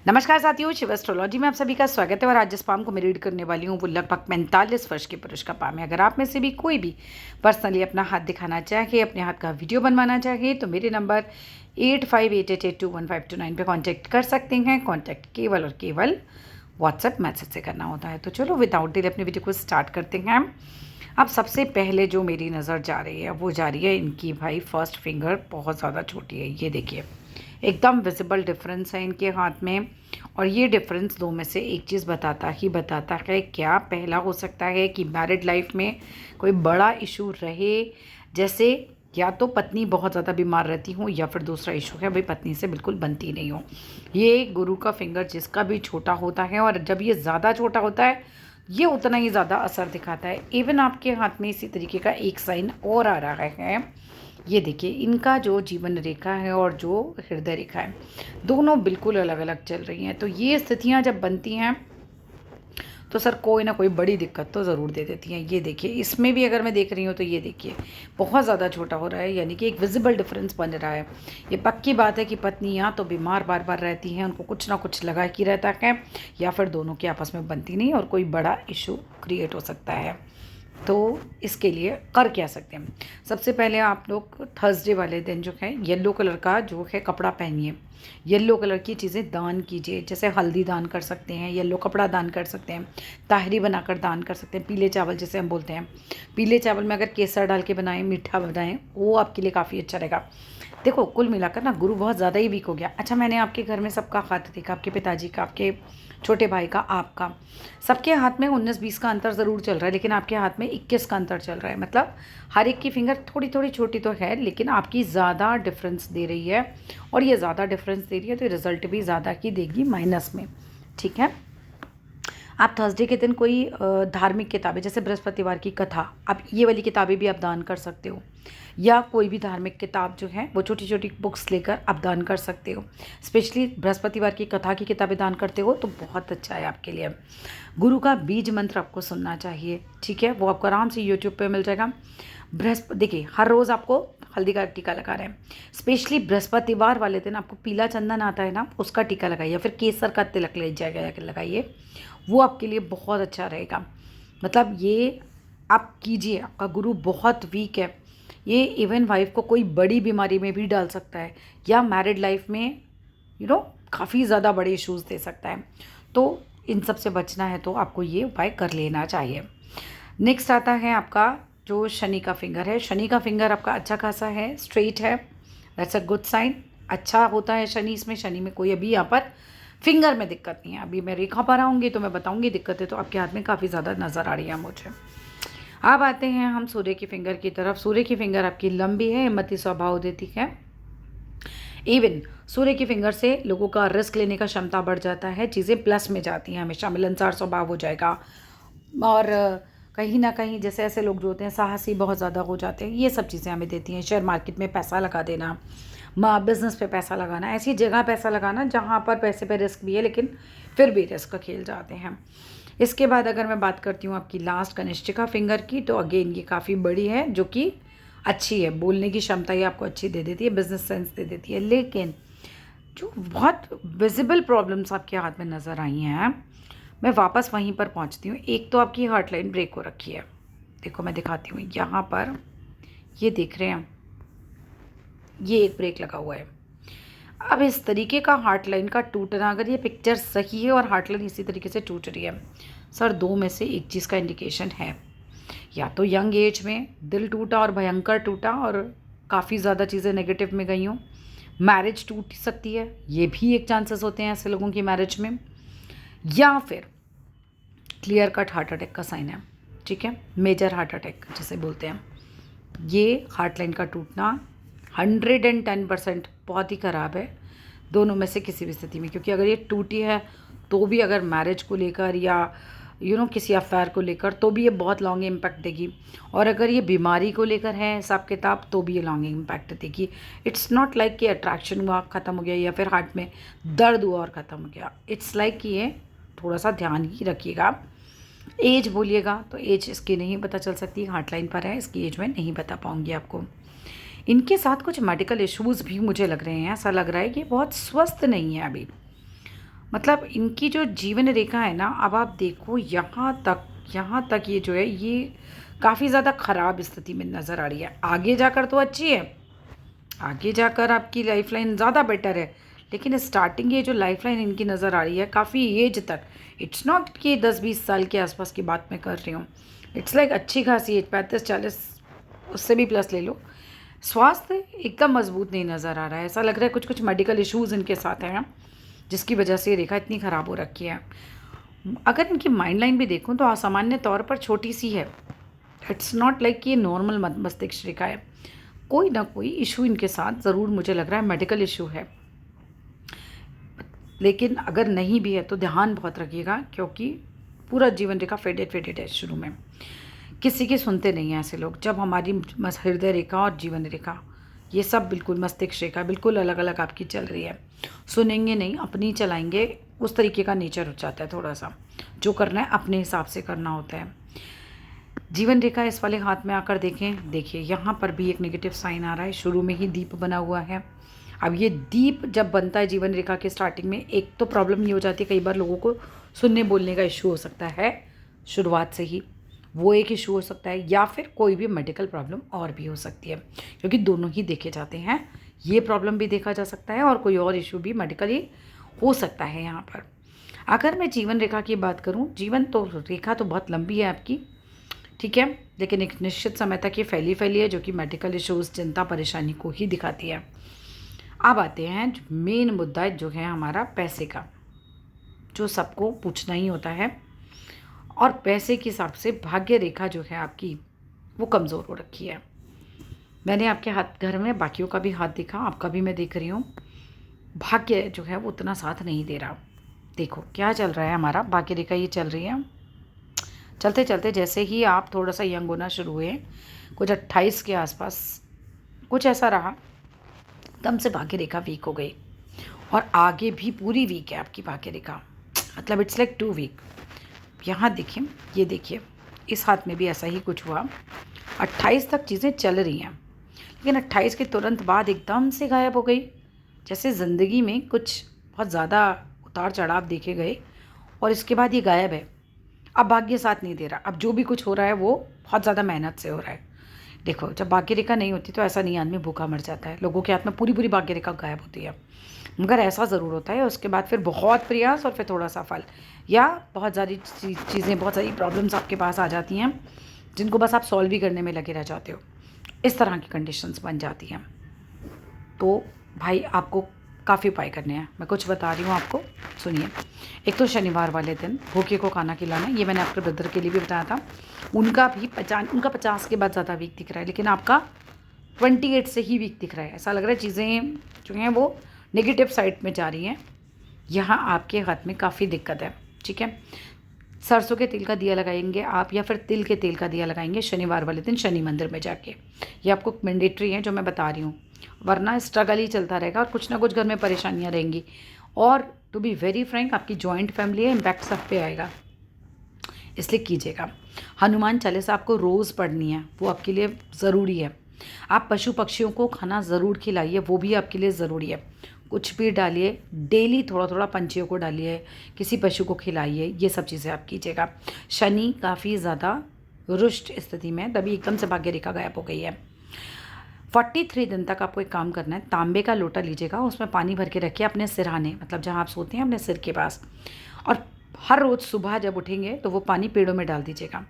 नमस्कार साथियों, शिव एस्ट्रोलॉजी में आप सभी का स्वागत है। और आज जिस पाम को मैं रीड करने वाली हूँ वो लगभग 45 वर्ष के पुरुष का पाम है। अगर आप में से भी कोई भी पर्सनली अपना हाथ दिखाना चाहे, अपने हाथ का वीडियो बनवाना चाहे तो मेरे नंबर 8588821529 पे कांटेक्ट कर सकते हैं। कांटेक्ट केवल और केवल व्हाट्सएप मैसेज से करना होता है। तो चलो विदाउट डिले अपने वीडियो को स्टार्ट करते हैं। अब सबसे पहले जो मेरी नज़र जा रही है वो जा रही है इनकी भाई फर्स्ट फिंगर बहुत ज़्यादा छोटी है। ये देखिए, एकदम विजिबल डिफरेंस है इनके हाथ में। और ये डिफरेंस दो में से एक चीज़ बताता है। क्या पहला हो सकता है कि मैरिड लाइफ में कोई बड़ा इशू रहे, जैसे या तो पत्नी बहुत ज़्यादा बीमार रहती हो, या फिर दूसरा इशू है भाई पत्नी से बिल्कुल बनती नहीं हो। ये गुरु का फिंगर जिसका भी छोटा होता है, और जब ये ज़्यादा छोटा होता है ये उतना ही ज़्यादा असर दिखाता है। इवन आपके हाथ में इसी तरीके का एक साइन और आ रहा है। ये देखिए, इनका जो जीवन रेखा है और जो हृदय रेखा है दोनों बिल्कुल अलग अलग चल रही हैं। तो ये स्थितियां जब बनती हैं तो सर कोई ना कोई बड़ी दिक्कत तो ज़रूर दे देती हैं। ये देखिए, इसमें भी अगर मैं देख रही हूँ तो ये देखिए बहुत ज़्यादा छोटा हो रहा है, यानी कि एक विजिबल डिफरेंस बन रहा है। ये पक्की बात है कि पत्नी या तो बीमार बार बार रहती हैं, उनको कुछ ना कुछ लगा ही रहता है, या फिर दोनों की आपस में बनती नहीं और कोई बड़ा इशू क्रिएट हो सकता है। तो इसके लिए कर क्या सकते हैं, सबसे पहले आप लोग थर्सडे वाले दिन जो है येलो कलर का जो है कपड़ा पहनिए। येलो कलर की चीज़ें दान कीजिए, जैसे हल्दी दान कर सकते हैं, येलो कपड़ा दान कर सकते हैं, ताहरी बनाकर दान कर सकते हैं, पीले चावल जिसे हम बोलते हैं। पीले चावल में अगर केसर डाल के बनाएं, मीठा बनाएं, वो आपके लिए काफ़ी अच्छा रहेगा। देखो, कुल मिलाकर ना गुरु बहुत ज़्यादा ही वीक हो गया। अच्छा, मैंने आपके घर में सबका हाथ देखा, आपके पिताजी का, आपके छोटे भाई का, आपका, सबके हाथ में 19-20 का अंतर ज़रूर चल रहा है, लेकिन आपके हाथ में 21 का अंतर चल रहा है। मतलब हर एक की फिंगर थोड़ी थोड़ी छोटी तो है, लेकिन आपकी ज़्यादा डिफरेंस दे रही है। और ये ज़्यादा डिफरेंस दे रही है तो रिज़ल्ट भी ज़्यादा की देगी माइनस में। ठीक है, आप थर्सडे के दिन कोई धार्मिक किताबें जैसे बृहस्पतिवार की कथा, आप ये वाली किताबें भी आप दान कर सकते हो, या कोई भी धार्मिक किताब जो है वो छोटी छोटी बुक्स लेकर आप दान कर सकते हो। स्पेशली बृहस्पतिवार की कथा की किताबें दान करते हो तो बहुत अच्छा है आपके लिए। गुरु का बीज मंत्र आपको सुनना चाहिए, ठीक है, वो आपको आराम से यूट्यूब पे मिल जाएगा। देखिए, हर रोज़ आपको हल्दी का टीका लगा रहे हैं, स्पेशली बृहस्पतिवार वाले दिन आपको पीला चंदन आता है ना, उसका टीका लगाइए, या फिर केसर का तिलक ले जाकर लगाइए, वो आपके लिए बहुत अच्छा रहेगा। मतलब ये आप कीजिए, आपका गुरु बहुत वीक है। ये इवन वाइफ को कोई बड़ी बीमारी में भी डाल सकता है, या मैरिड लाइफ में काफ़ी ज़्यादा बड़े इश्यूज़ दे सकता है। तो इन सब से बचना है तो आपको ये उपाय कर लेना चाहिए। नेक्स्ट आता है आपका जो शनि का फिंगर है। शनि का फिंगर आपका अच्छा खासा है, स्ट्रेट है, दैट्स अ गुड साइन। अच्छा होता है शनि इसमें। शनि में कोई अभी यहाँ पर फिंगर में दिक्कत नहीं है। अभी मैं रेखा पर आऊँगी तो मैं बताऊँगी दिक्कतें तो आपके हाथ में काफ़ी ज़्यादा नज़र आ रही है मुझे। अब आते हैं हम सूर्य की फिंगर की तरफ। सूर्य की फिंगर आपकी लंबी है, हिम्मती स्वभाव देती है। इवन सूर्य की फिंगर से लोगों का रिस्क लेने का क्षमता बढ़ जाता है, चीज़ें प्लस में जाती हैं, हमेशा मिलनसार स्वभाव हो जाएगा। और कहीं ना कहीं जैसे ऐसे लोग जो होते हैं साहसी बहुत ज़्यादा हो जाते हैं, ये सब चीज़ें हमें देती हैं। शेयर मार्केट में पैसा लगा देना, बिज़नेस पे पैसा लगाना, ऐसी जगह पैसा लगाना जहाँ पर पैसे पे रिस्क भी है लेकिन फिर भी रिस्क खेल जाते हैं। इसके बाद अगर मैं बात करती हूँ आपकी लास्ट कनिष्ठिका फिंगर की, तो अगेन ये काफ़ी बड़ी है, जो कि अच्छी है, बोलने की क्षमता ये आपको अच्छी दे देती है, बिजनेस सेंस दे देती है। लेकिन जो बहुत विजिबल प्रॉब्लम्स आपके हाथ में नज़र आई हैं, मैं वापस वहीं पर पहुंचती हूँ। एक तो आपकी हार्ट लाइन ब्रेक हो रखी है, देखो मैं दिखाती हूँ यहाँ पर, ये देख रहे हैं, ये एक ब्रेक लगा हुआ है। अब इस तरीके का हार्ट लाइन का टूटना, अगर ये पिक्चर सही है और हार्ट लाइन इसी तरीके से टूट रही है, सर दो में से एक चीज़ का इंडिकेशन है। या तो यंग एज में दिल टूटा और भयंकर टूटा और काफ़ी ज़्यादा चीज़ें नेगेटिव में गई हों, मैरिज टूट सकती है, ये भी एक चांसेस होते हैं ऐसे लोगों की मैरिज में, या फिर क्लियर कट हार्ट अटैक का साइन है। ठीक है, मेजर हार्ट अटैक जिसे बोलते हैं, ये हार्ट लाइन का टूटना 110% बहुत ही ख़राब है दोनों में से किसी भी स्थिति में। क्योंकि अगर ये टूटी है तो भी अगर मैरिज को लेकर या किसी अफेयर को लेकर तो भी ये बहुत लॉन्ग इम्पैक्ट देगी, और अगर ये बीमारी को लेकर है हिसाब किताब तो भी ये लॉन्ग इम्पैक्ट देगी। इट्स नॉट लाइक कि अट्रैक्शन हुआ ख़त्म हो गया, या फिर हार्ट में दर्द हुआ और ख़त्म हो गया। इट्स लाइक कि ये थोड़ा सा ध्यान ही रखिएगा। एज बोलिएगा तो एज इसकी नहीं पता चल सकती, हार्ट लाइन पर है, इसकी एज में नहीं बता पाऊँगी आपको। इनके साथ कुछ मेडिकल इश्यूज़ भी मुझे लग रहे हैं, ऐसा लग रहा है कि बहुत स्वस्थ नहीं है अभी। मतलब इनकी जो जीवन रेखा है ना, अब आप देखो यहाँ तक ये जो है ये काफ़ी ज़्यादा ख़राब स्थिति में नज़र आ रही है। आगे जाकर तो अच्छी है, आगे जाकर आपकी लाइफलाइन ज़्यादा बेटर है, लेकिन स्टार्टिंग ये जो लाइफलाइन इनकी नज़र आ रही है काफ़ी एज तक, इट्स नॉट कि 10-20 साल के आसपास की बात मैं कर रही हूँ, इट्स लाइक अच्छी खासी एज, 35-40, उससे भी प्लस ले लो। स्वास्थ्य एकदम मजबूत नहीं नज़र आ रहा है, ऐसा लग रहा है कुछ कुछ मेडिकल इश्यूज़ इनके साथ हैं, जिसकी वजह से ये रेखा इतनी ख़राब हो रखी है। अगर इनकी माइंड लाइन भी देखूँ तो असामान्य तौर पर छोटी सी है, इट्स नॉट लाइक कि ये नॉर्मल मस्तिष्क रेखा है। कोई ना कोई इशू इनके साथ ज़रूर मुझे लग रहा है मेडिकल इशू है, लेकिन अगर नहीं भी है तो ध्यान बहुत रखिएगा, क्योंकि पूरा जीवन रेखा फेडेड है शुरू में। किसी की सुनते नहीं हैं ऐसे लोग, जब हमारी हृदय रेखा और जीवन रेखा ये सब बिल्कुल मस्तिष्क रेखा बिल्कुल अलग अलग आपकी चल रही है, सुनेंगे नहीं, अपनी चलाएंगे, उस तरीके का नेचर हो जाता है थोड़ा सा, जो करना है अपने हिसाब से करना होता है। जीवन रेखा इस वाले हाथ में आकर देखें, देखिए यहाँ पर भी एक नेगेटिव साइन आ रहा है, शुरू में ही दीप बना हुआ है। अब ये दीप जब बनता है जीवन रेखा के स्टार्टिंग में, एक तो प्रॉब्लम ये हो जाती है कई बार लोगों को सुनने बोलने का इशू हो सकता है शुरुआत से ही, वो एक इशू हो सकता है, या फिर कोई भी मेडिकल प्रॉब्लम और भी हो सकती है, क्योंकि दोनों ही देखे जाते हैं। ये प्रॉब्लम भी देखा जा सकता है और कोई और इशू भी मेडिकली हो सकता है यहाँ पर। अगर मैं जीवन रेखा की बात करूँ, जीवन तो रेखा तो बहुत लंबी है आपकी, ठीक है, लेकिन एक निश्चित समय तक ये फैली है, जो कि मेडिकल इश्यूज़, चिंता, परेशानी को ही दिखाती है। अब आते हैं मेन मुद्दा जो है हमारा पैसे का, जो सबको पूछना ही होता है, और पैसे के हिसाब से भाग्य रेखा जो है आपकी वो कमज़ोर हो रखी है। मैंने आपके हाथ घर में बाकियों का भी हाथ देखा, आपका भी मैं देख रही हूँ, भाग्य जो है वो उतना साथ नहीं दे रहा। देखो क्या चल रहा है, हमारा भाग्य रेखा ये चल रही है, चलते चलते जैसे ही आप थोड़ा सा यंग होना शुरू हुए, कुछ 28 के आसपास कुछ ऐसा रहा, एकदम से भाग्य रेखा वीक हो गई, और आगे भी पूरी वीक है आपकी भाग्य रेखा, मतलब इट्स लाइक 2 वीक। यहाँ देखिए, ये देखिए, इस हाथ में भी ऐसा ही कुछ हुआ। 28 तक चीज़ें चल रही हैं, लेकिन 28 के तुरंत बाद एकदम से गायब हो गई, जैसे ज़िंदगी में कुछ बहुत ज़्यादा उतार चढ़ाव देखे गए और इसके बाद ये गायब है। अब भाग्य साथ नहीं दे रहा, अब जो भी कुछ हो रहा है वो बहुत ज़्यादा मेहनत से हो रहा है। देखो, जब भाग्य रेखा नहीं होती तो ऐसा नहीं आदमी भूखा मर जाता है, लोगों के हाथ में पूरी भाग्य रेखा गायब होती है, मगर ऐसा ज़रूर होता है उसके बाद फिर बहुत प्रयास और फिर थोड़ा सा फल, या बहुत सारी चीज़ें, बहुत सारी प्रॉब्लम्स आपके पास आ जाती हैं, जिनको बस आप सॉल्व भी करने में लगे रह जाते हो, इस तरह की कंडीशंस बन जाती हैं। तो भाई आपको काफ़ी उपाय करने हैं, मैं कुछ बता रही हूँ आपको, सुनिए। एक तो शनिवार वाले दिन भूखे को खाना खिलाना, ये मैंने आपके ब्रदर के लिए भी बताया था, उनका 50 के बाद ज़्यादा वीक दिख रहा है, लेकिन आपका 28 से ही वीक दिख रहा है। ऐसा लग रहा है चीज़ें जो हैं वो नेगेटिव साइड में जा रही हैं, यहाँ आपके हाथ में काफ़ी दिक्कत है, ठीक है। सरसों के तेल का दिया लगाएंगे आप, या फिर तिल के तेल का दिया लगाएंगे शनिवार वाले दिन शनि मंदिर में जाके, ये आपको मैंडेटरी है जो मैं बता रही हूँ, वरना स्ट्रगल ही चलता रहेगा और कुछ ना कुछ घर में परेशानियाँ रहेंगी। और टू बी वेरी फ्रैंक, आपकी जॉइंट फैमिली है, इम्पैक्ट सब पे आएगा, इसलिए कीजिएगा। हनुमान चालीसा आपको रोज़ पढ़नी है, वो आपके लिए ज़रूरी है। आप पशु पक्षियों को खाना ज़रूर खिलाइए, वो भी आपके लिए ज़रूरी है। कुछ भी डालिए, डेली थोड़ा थोड़ा पंछियों को डालिए, किसी पशु को खिलाइए, ये सब चीज़ें आप कीजिएगा। शनि काफ़ी ज़्यादा रुष्ट स्थिति में, तभी एकदम से भाग्य रेखा गायब हो गई है। 43 दिन तक आपको एक काम करना है, तांबे का लोटा लीजिएगा, उसमें पानी भर के रखिए अपने सिरहाने, मतलब जहाँ आप सोते हैं अपने सिर के पास, और हर रोज़ सुबह जब उठेंगे तो वो पानी पेड़ों में डाल दीजिएगा।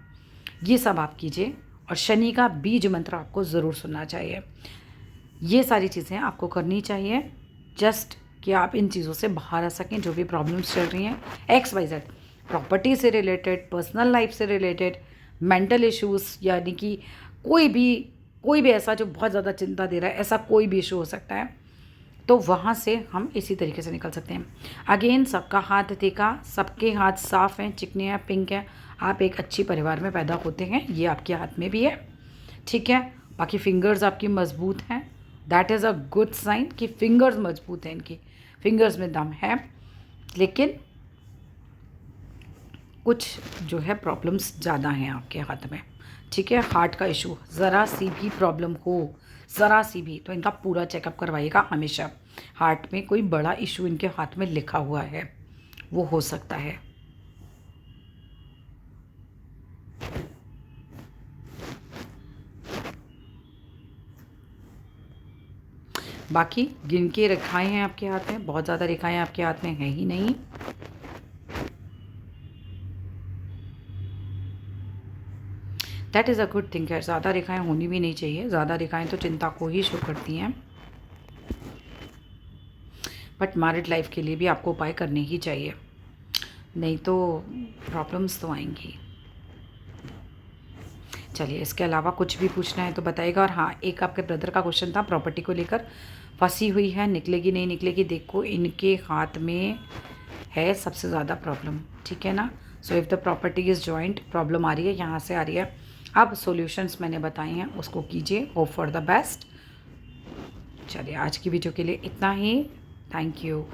ये सब आप कीजिए, और शनि का बीज मंत्र आपको ज़रूर सुनना चाहिए। ये सारी चीज़ें आपको करनी चाहिए, जस्ट कि आप इन चीज़ों से बाहर आ सकें, जो भी प्रॉब्लम्स चल रही हैं, XYZ, प्रॉपर्टी से रिलेटेड, पर्सनल लाइफ से रिलेटेड, मेंटल इश्यूज़, यानी कि कोई भी ऐसा जो बहुत ज़्यादा चिंता दे रहा है, ऐसा कोई भी इशू हो सकता है, तो वहाँ से हम इसी तरीके से निकल सकते हैं। अगेन, सबका हाथ देखा, सबके हाथ साफ़ हैं, चिकने हैं, पिंक हैं, आप एक अच्छी परिवार में पैदा होते हैं, ये आपके हाथ में भी है, ठीक है। बाकी फिंगर्स आपकी मजबूत हैं, that is a good sign कि फिंगर्स मजबूत हैं, इनकी फिंगर्स में दम है, लेकिन कुछ जो है प्रॉब्लम्स ज़्यादा हैं आपके हाथ में, ठीक है। हार्ट का इशू, ज़रा सी भी प्रॉब्लम हो, ज़रा सी भी, तो इनका पूरा चेकअप करवाइएगा हमेशा। हार्ट में कोई बड़ा इशू इनके हाथ में लिखा हुआ है, वो हो सकता है। बाकी गिन के रेखाएं हैं आपके हाथ में, बहुत ज़्यादा रेखाएं आपके हाथ में है ही नहीं। That is a good thing है। ज़्यादा रेखाएं होनी भी नहीं चाहिए, ज़्यादा रेखाएं तो चिंता को ही शो करती हैं। बट मैरिड लाइफ के लिए भी आपको उपाय करने ही चाहिए, नहीं तो प्रॉब्लम्स तो आएंगी। चलिए, इसके अलावा कुछ भी पूछना है तो बताइएगा। और हाँ, एक आपके ब्रदर का क्वेश्चन था प्रॉपर्टी को लेकर, फंसी हुई है, निकलेगी नहीं निकलेगी। देखो, इनके हाथ में है सबसे ज़्यादा प्रॉब्लम, ठीक है ना। So if the property is joint, problem आ रही है, यहाँ से आ रही है। अब सॉल्यूशंस मैंने बताए हैं, उसको कीजिए, होप फॉर द बेस्ट। चलिए, आज की वीडियो के लिए इतना ही। Thank you.